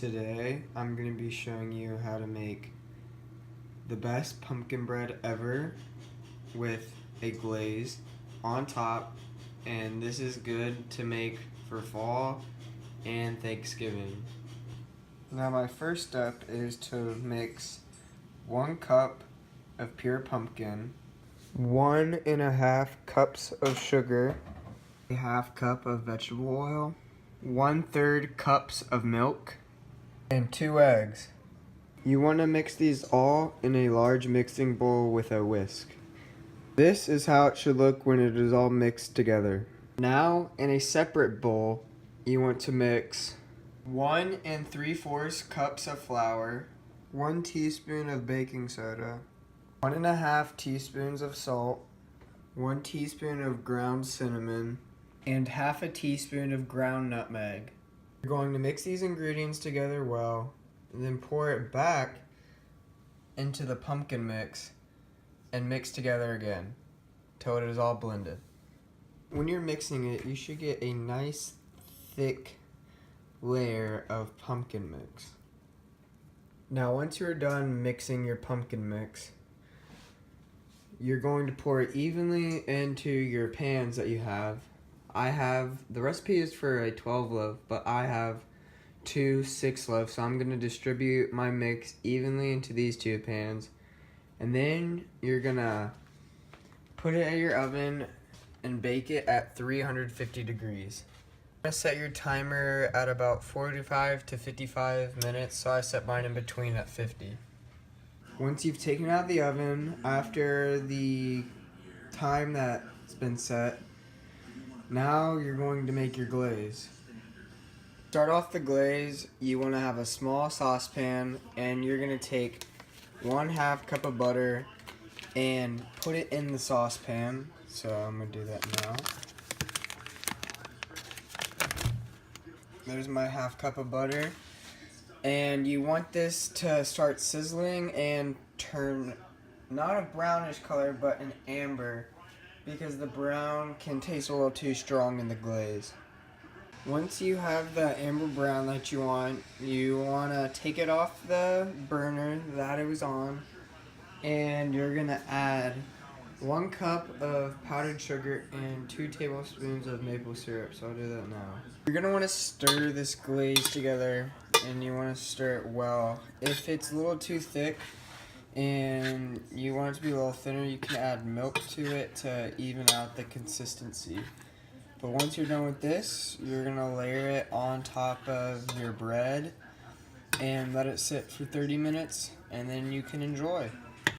Today I'm going to be showing you how to make the best pumpkin bread ever with a glaze on top, and this is good to make for fall and Thanksgiving. Now my first step is to mix 1 cup of pure pumpkin, 1.5 cups of sugar, a half cup of vegetable oil, 1/3 cups of milk, and 2 eggs. You want to mix these all in a large mixing bowl with a whisk. This is how it should look when it is all mixed together. Now, in a separate bowl, you want to mix 1 3/4 cups of flour, 1 teaspoon of baking soda, 1.5 teaspoons of salt, 1 teaspoon of ground cinnamon, and 1/2 teaspoon of ground nutmeg. You're going to mix these ingredients together well, and then pour it back into the pumpkin mix and mix together again till it is all blended. When you're mixing it, you should get a nice thick layer of pumpkin mix. Now once you're done mixing your pumpkin mix, you're going to pour it evenly into your pans that you have. The recipe is for a 12 loaf, but I have 2 6 loaves, so I'm going to distribute my mix evenly into these 2 pans. And then you're going to put it in your oven and bake it at 350 degrees. You're going to set your timer at about 45 to 55 minutes, so I set mine in between at 50. Once you've taken it out of the oven, after the time that's been set, now you're going to make your glaze. Start off the glaze, you want to have a small saucepan, and you're going to take 1/2 cup of butter and put it in the saucepan. So I'm going to do that now. There's my 1/2 cup of butter. And you want this to start sizzling and turn not a brownish color, but an amber, because the brown can taste a little too strong in the glaze. Once you have the amber brown that you want to take it off the burner that it was on, and you're going to add 1 cup of powdered sugar and 2 tablespoons of maple syrup, so I'll do that now. You're going to want to stir this glaze together, and you want to stir it well. If it's a little too thick and you want it to be a little thinner, you can add milk to it to even out the consistency. But once you're done with this, you're going to layer it on top of your bread and let it sit for 30 minutes, and then you can enjoy.